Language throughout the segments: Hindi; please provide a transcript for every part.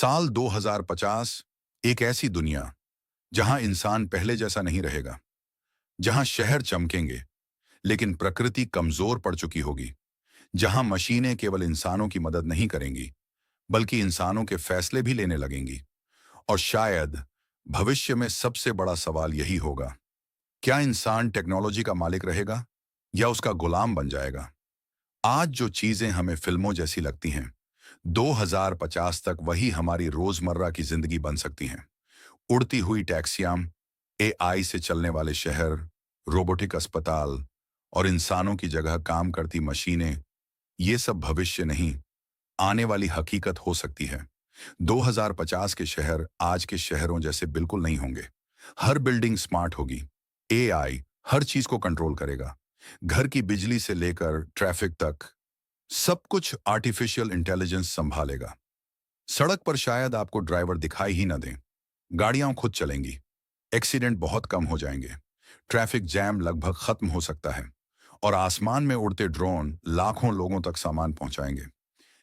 साल 2050 एक ऐसी दुनिया जहां इंसान पहले जैसा नहीं रहेगा, जहां शहर चमकेंगे लेकिन प्रकृति कमजोर पड़ चुकी होगी, जहां मशीनें केवल इंसानों की मदद नहीं करेंगी बल्कि इंसानों के फैसले भी लेने लगेंगी। और शायद भविष्य में सबसे बड़ा सवाल यही होगा, क्या इंसान टेक्नोलॉजी का मालिक रहेगा या उसका गुलाम बन जाएगा। आज जो चीजें हमें फिल्मों जैसी लगती हैं, 2050 तक वही हमारी रोजमर्रा की जिंदगी बन सकती हैं। उड़ती हुई टैक्सियां, एआई से चलने वाले शहर, रोबोटिक अस्पताल और इंसानों की जगह काम करती मशीनें, ये सब भविष्य नहीं, आने वाली हकीकत हो सकती है। 2050 के शहर आज के शहरों जैसे बिल्कुल नहीं होंगे। हर बिल्डिंग स्मार्ट होगी, एआई हर चीज को कंट्रोल करेगा, घर की बिजली से लेकर ट्रैफिक तक सब कुछ आर्टिफिशियल इंटेलिजेंस संभालेगा। सड़क पर शायद आपको ड्राइवर दिखाई ही न दें, गाड़ियां खुद चलेंगी, एक्सीडेंट बहुत कम हो जाएंगे, ट्रैफिक जैम लगभग खत्म हो सकता है और आसमान में उड़ते ड्रोन लाखों लोगों तक सामान पहुंचाएंगे।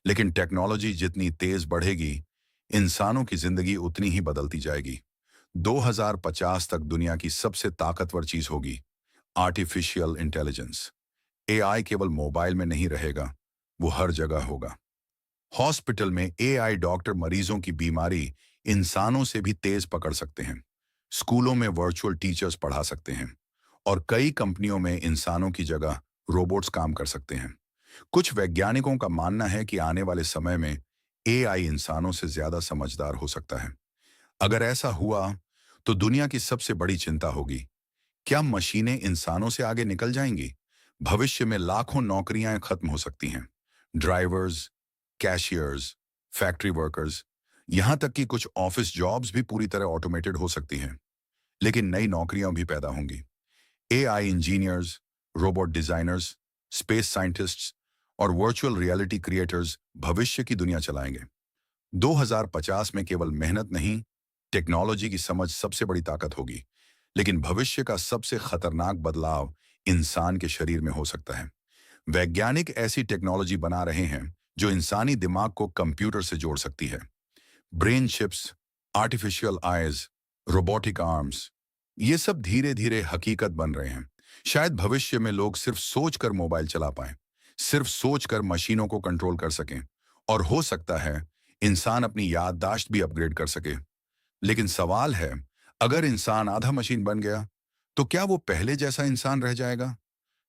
लेकिन टेक्नोलॉजी जितनी तेज बढ़ेगी, इंसानों की जिंदगी उतनी ही बदलती जाएगी। 2050 तक दुनिया की सबसे ताकतवर चीज होगी आर्टिफिशियल इंटेलिजेंस। एआई केवल मोबाइल में नहीं रहेगा, वो हर जगह होगा। हॉस्पिटल में एआई डॉक्टर मरीजों की बीमारी इंसानों से भी तेज पकड़ सकते हैं। स्कूलों में वर्चुअल टीचर्स पढ़ा सकते हैं और कई कंपनियों में इंसानों की जगह रोबोट्स काम कर सकते हैं। कुछ वैज्ञानिकों का मानना है कि आने वाले समय में एआई इंसानों से ज्यादा समझदार हो सकता है। अगर ऐसा हुआ तो दुनिया की सबसे बड़ी चिंता होगी, क्या मशीनें इंसानों से आगे निकल जाएंगी। भविष्य में लाखों नौकरियां खत्म हो सकती हैं। ड्राइवर्स, कैशियर्स, फैक्ट्री वर्कर्स, यहां तक कि कुछ ऑफिस जॉब्स भी पूरी तरह ऑटोमेटेड हो सकती हैं। लेकिन नई नौकरियां भी पैदा होंगी। AI engineers, robot designers, space scientists और वर्चुअल रियलिटी क्रिएटर्स भविष्य की दुनिया चलाएंगे। 2050 में केवल मेहनत नहीं, टेक्नोलॉजी की समझ सबसे बड़ी ताकत होगी। लेकिन भविष्य का सबसे खतरनाक बदलाव इंसान के शरीर में हो सकता है। वैज्ञानिक ऐसी टेक्नोलॉजी बना रहे हैं जो इंसानी दिमाग को कंप्यूटर से जोड़ सकती है। Brain chips, artificial eyes, robotic arms, ये सब धीरे धीरे हकीकत बन रहे हैं। शायद भविष्य में लोग सिर्फ सोचकर मोबाइल चला पाएं, सिर्फ सोचकर मशीनों को कंट्रोल कर सकें और हो सकता है इंसान अपनी याददाश्त भी अपग्रेड कर सके। लेकिन सवाल है, अगर इंसान आधा मशीन बन गया तो क्या वो पहले जैसा इंसान रह जाएगा।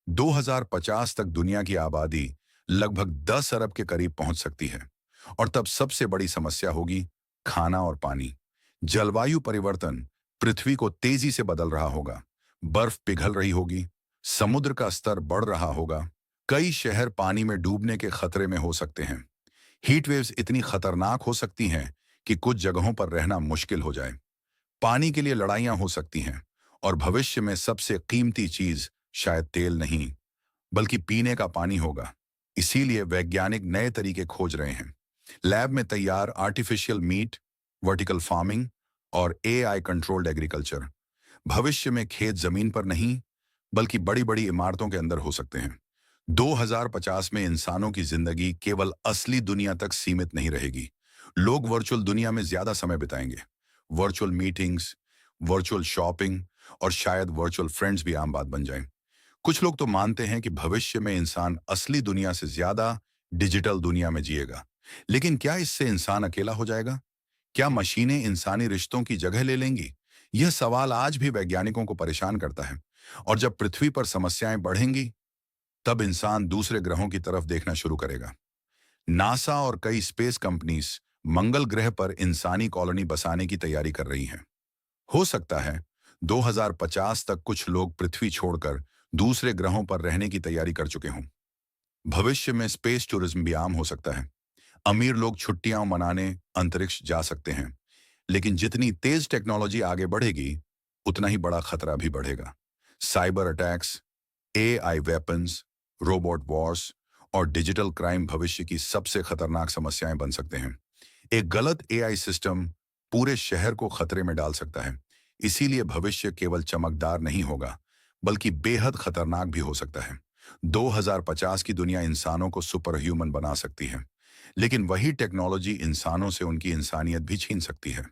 2050 तक दुनिया की आबादी लगभग 10 अरब के करीब पहुंच सकती है और तब सबसे बड़ी समस्या होगी खाना और पानी। जलवायु परिवर्तन पृथ्वी को तेजी से बदल रहा होगा, बर्फ पिघल रही होगी, समुद्र का स्तर बढ़ रहा होगा, कई शहर पानी में डूबने के खतरे में हो सकते हैं। हीट वेव्स इतनी खतरनाक हो सकती हैं कि कुछ जगहों पर रहना मुश्किल हो जाए। पानी के लिए लड़ाइयां हो सकती हैं और भविष्य में सबसे कीमती चीज शायद तेल नहीं बल्कि पीने का पानी होगा। इसीलिए वैज्ञानिक नए तरीके खोज रहे हैं। लैब में तैयार आर्टिफिशियल मीट, वर्टिकल फार्मिंग और एआई कंट्रोल्ड एग्रीकल्चर। भविष्य में खेत जमीन पर नहीं बल्कि बड़ी बड़ी इमारतों के अंदर हो सकते हैं। 2050 में इंसानों की जिंदगी केवल असली दुनिया तक सीमित नहीं रहेगी। लोग वर्चुअल दुनिया में ज्यादा समय बिताएंगे। वर्चुअल मीटिंग्स, वर्चुअल शॉपिंग और शायद वर्चुअल फ्रेंड्स भी आम बात बन जाएं। कुछ लोग तो मानते हैं कि भविष्य में इंसान असली दुनिया से ज्यादा डिजिटल दुनिया में जिएगा। लेकिन क्या इससे इंसान अकेला हो जाएगा? क्या मशीनें इंसानी रिश्तों की जगह ले लेंगी? यह सवाल आज भी वैज्ञानिकों को परेशान करता है। और जब पृथ्वी पर समस्याएं बढ़ेंगी, तब इंसान दूसरे ग्रहों की तरफ देखना शुरू करेगा। नासा और कई स्पेस कंपनीज मंगल ग्रह पर इंसानी कॉलोनी बसाने की तैयारी कर रही हैं। हो सकता है 2050 तक कुछ लोग पृथ्वी छोड़कर दूसरे ग्रहों पर रहने की तैयारी कर चुके हों। भविष्य में स्पेस टूरिज्म भी आम हो सकता है। अमीर लोग छुट्टियां मनाने अंतरिक्ष जा सकते हैं। लेकिन जितनी तेज टेक्नोलॉजी आगे बढ़ेगी, उतना ही बड़ा खतरा भी बढ़ेगा। Cyber attacks, AI weapons, robot Wars और डिजिटल क्राइम भविष्य की सबसे खतरनाक समस्याएं बन सकते हैं। एक गलत एआई सिस्टम पूरे शहर को खतरे में डाल सकता है। इसीलिए भविष्य केवल चमकदार नहीं होगा बल्कि बेहद खतरनाक भी हो सकता है। 2050 की दुनिया इंसानों को सुपर ह्यूमन बना सकती है, लेकिन वही टेक्नोलॉजी इंसानों से उनकी इंसानियत भी छीन सकती है।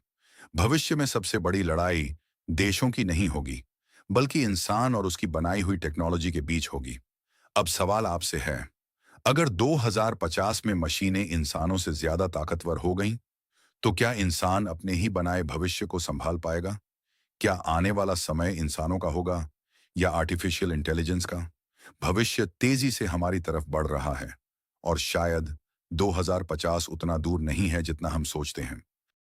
भविष्य में सबसे बड़ी लड़ाई देशों की नहीं होगी, बल्कि इंसान और उसकी बनाई हुई टेक्नोलॉजी के बीच होगी। अब सवाल आपसे है, अगर 2050 में मशीनें इंसानों से ज्यादा ताकतवर हो गईं, तो क्या इंसान अपने ही बनाए भविष्य को संभाल पाएगा? क्या आने वाला समय इंसानों का होगा या आर्टिफिशियल इंटेलिजेंस का? भविष्य तेजी से हमारी तरफ बढ़ रहा है और शायद 2050 उतना दूर नहीं है जितना हम सोचते हैं।